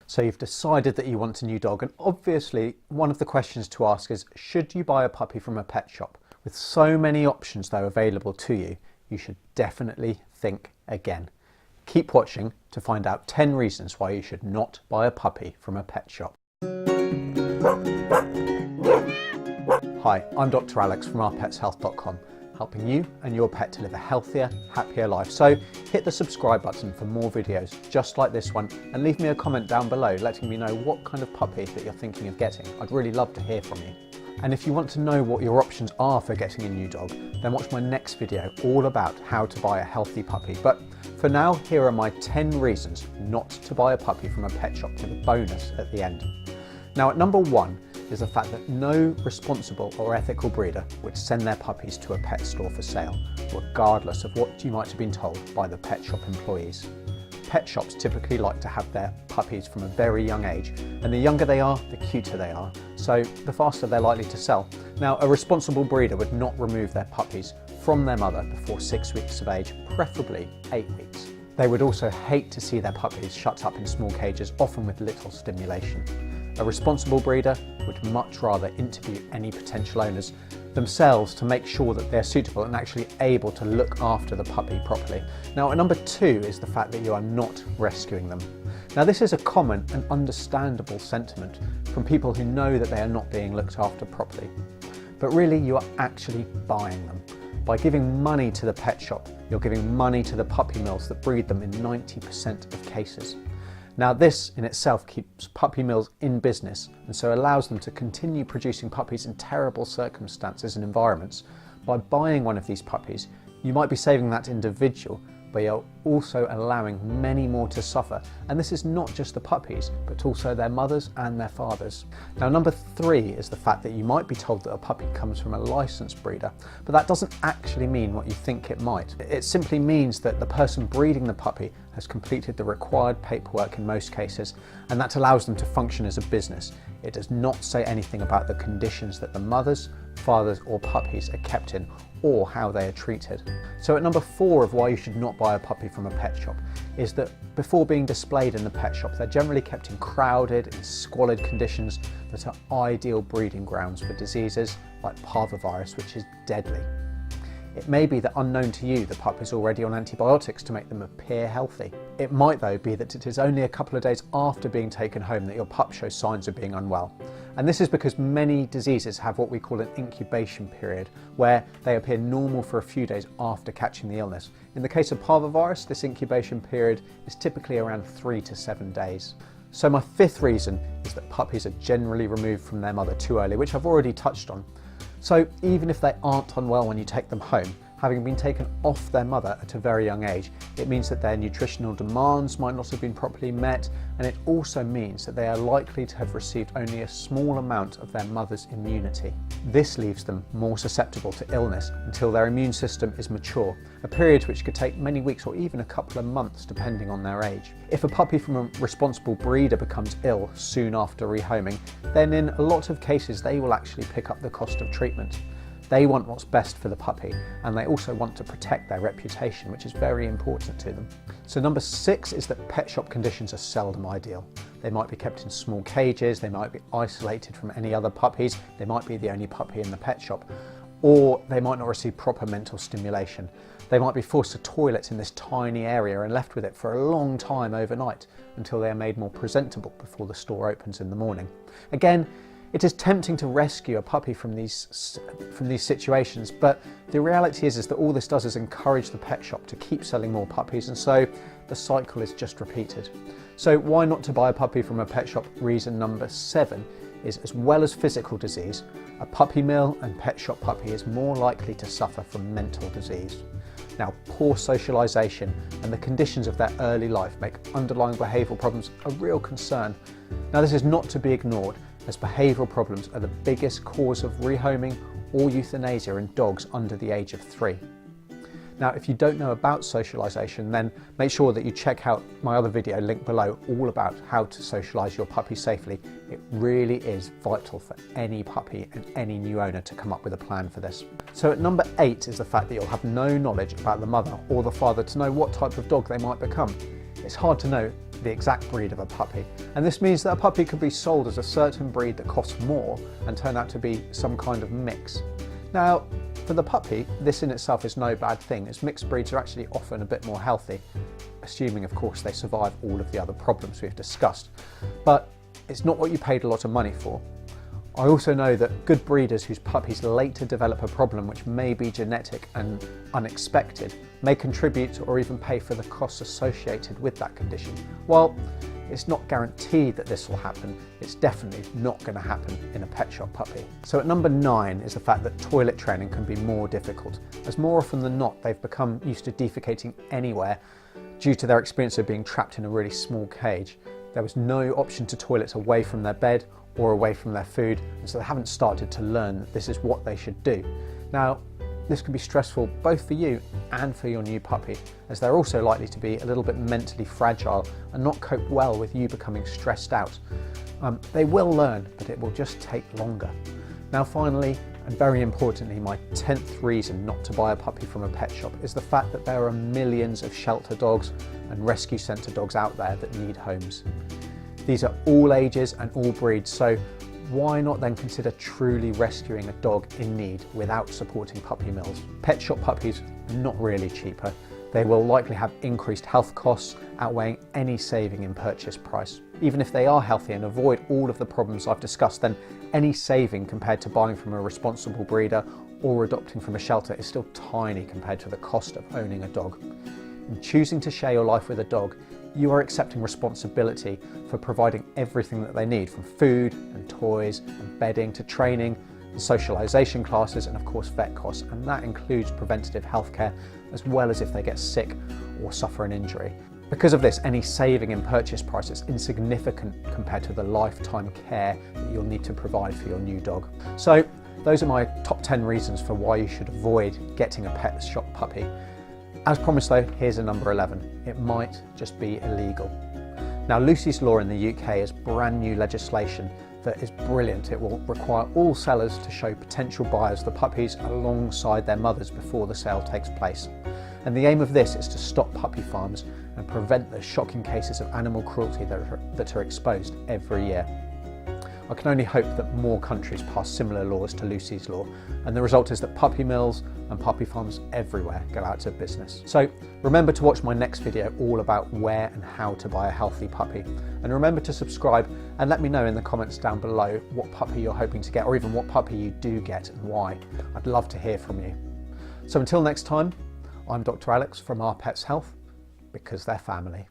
So you've decided that you want a new dog, and obviously one of the questions to ask is, should you buy a puppy from a pet shop? With so many options though available to you, you should definitely think again. Keep watching to find out 10 reasons why you should not buy a puppy from a pet shop. Hi, I'm Dr. Alex from ourpetshealth.com, helping you and your pet to live a healthier, happier life. So hit the subscribe button for more videos just like this one, and leave me a comment down below letting me know what kind of puppy that you're thinking of getting. I'd really love to hear from you. And if you want to know what your options are for getting a new dog, then watch my next video all about how to buy a healthy puppy. But for now, here are my 10 reasons not to buy a puppy from a pet shop, with a bonus at the end. Now, at number 1 is the fact that no responsible or ethical breeder would send their puppies to a pet store for sale, regardless of what you might have been told by the pet shop employees. Pet shops typically like to have their puppies from a very young age, and the younger they are, the cuter they are, so the faster they're likely to sell. Now, a responsible breeder would not remove their puppies from their mother before 6 weeks of age, preferably 8 weeks. They would also hate to see their puppies shut up in small cages, often with little stimulation. A responsible breeder would much rather interview any potential owners themselves to make sure that they're suitable and actually able to look after the puppy properly. Now, at number 2 is the fact that you are not rescuing them. Now, this is a common and understandable sentiment from people who know that they are not being looked after properly. But really, you are actually buying them. By giving money to the pet shop, you're giving money to the puppy mills that breed them in 90% of cases. Now, this in itself keeps puppy mills in business, and so allows them to continue producing puppies in terrible circumstances and environments. By buying one of these puppies, you might be saving that individual, but you're also allowing many more to suffer. And this is not just the puppies, but also their mothers and their fathers. Now, number 3 is the fact that you might be told that a puppy comes from a licensed breeder, but that doesn't actually mean what you think it might. It simply means that the person breeding the puppy has completed the required paperwork in most cases, and that allows them to function as a business. It does not say anything about the conditions that the mothers, fathers or puppies are kept in, or how they are treated. So at number 4 of why you should not buy a puppy from a pet shop is that before being displayed in the pet shop, they're generally kept in crowded and squalid conditions that are ideal breeding grounds for diseases like parvovirus, which is deadly. It may be that unknown to you, the pup is already on antibiotics to make them appear healthy. It might though be that it is only a couple of days after being taken home that your pup shows signs of being unwell. And this is because many diseases have what we call an incubation period, where they appear normal for a few days after catching the illness. In the case of parvovirus, this incubation period is typically around 3 to 7 days. So my 5th reason is that puppies are generally removed from their mother too early, which I've already touched on. So even if they aren't unwell when you take them home, having been taken off their mother at a very young age, it means that their nutritional demands might not have been properly met, and it also means that they are likely to have received only a small amount of their mother's immunity. This leaves them more susceptible to illness until their immune system is mature, a period which could take many weeks or even a couple of months depending on their age. If a puppy from a responsible breeder becomes ill soon after rehoming, then in a lot of cases they will actually pick up the cost of treatment. They want what's best for the puppy, and they also want to protect their reputation, which is very important to them. So number 6 is that pet shop conditions are seldom ideal. They might be kept in small cages, they might be isolated from any other puppies, they might be the only puppy in the pet shop, or they might not receive proper mental stimulation. They might be forced to toilet in this tiny area and left with it for a long time overnight until they are made more presentable before the store opens in the morning. Again, it is tempting to rescue a puppy from these situations, but the reality is that all this does is encourage the pet shop to keep selling more puppies, and so the cycle is just repeated. So why not to buy a puppy from a pet shop? Reason number 7 is, as well as physical disease, a puppy mill and pet shop puppy is more likely to suffer from mental disease. Now, poor socialisation and the conditions of their early life make underlying behavioural problems a real concern. Now, this is not to be ignored, as behavioural problems are the biggest cause of rehoming or euthanasia in dogs under the age of 3. Now, if you don't know about socialisation, then make sure that you check out my other video linked below, all about how to socialise your puppy safely. It really is vital for any puppy and any new owner to come up with a plan for this. So at number 8 is the fact that you'll have no knowledge about the mother or the father to know what type of dog they might become. It's hard to know the exact breed of a puppy. And this means that a puppy could be sold as a certain breed that costs more and turn out to be some kind of mix. Now, for the puppy, this in itself is no bad thing, as mixed breeds are actually often a bit more healthy, assuming of course they survive all of the other problems we've discussed. But it's not what you paid a lot of money for. I also know that good breeders whose puppies later develop a problem which may be genetic and unexpected may contribute or even pay for the costs associated with that condition. While it's not guaranteed that this will happen, it's definitely not going to happen in a pet shop puppy. So at number 9 is the fact that toilet training can be more difficult, as more often than not they've become used to defecating anywhere due to their experience of being trapped in a really small cage. There was no option to toilets away from their bed or away from their food, and so they haven't started to learn that this is what they should do. Now, this can be stressful both for you and for your new puppy, as they're also likely to be a little bit mentally fragile and not cope well with you becoming stressed out. They will learn, but it will just take longer. Now finally, and very importantly, my 10th reason not to buy a puppy from a pet shop is the fact that there are millions of shelter dogs and rescue centre dogs out there that need homes. These are all ages and all breeds, so why not then consider truly rescuing a dog in need without supporting puppy mills? Pet shop puppies are not really cheaper. They will likely have increased health costs outweighing any saving in purchase price. Even if they are healthy and avoid all of the problems I've discussed, then any saving compared to buying from a responsible breeder or adopting from a shelter is still tiny compared to the cost of owning a dog. In choosing to share your life with a dog, you are accepting responsibility for providing everything that they need, from food and toys and bedding to training, the socialisation classes, and of course vet costs, and that includes preventative healthcare as well as if they get sick or suffer an injury. Because of this, any saving in purchase price is insignificant compared to the lifetime care that you'll need to provide for your new dog. So those are my top 10 reasons for why you should avoid getting a pet shop puppy. As promised though, here's a number 11. It might just be illegal. Now, Lucy's Law in the UK is brand new legislation that is brilliant. It will require all sellers to show potential buyers the puppies alongside their mothers before the sale takes place. And the aim of this is to stop puppy farms and prevent the shocking cases of animal cruelty that are exposed every year. I can only hope that more countries pass similar laws to Lucy's Law, and the result is that puppy mills and puppy farms everywhere go out of business. So remember to watch my next video all about where and how to buy a healthy puppy. And remember to subscribe and let me know in the comments down below what puppy you're hoping to get, or even what puppy you do get and why. I'd love to hear from you. So until next time, I'm Dr. Alex from Our Pets Health, because they're family.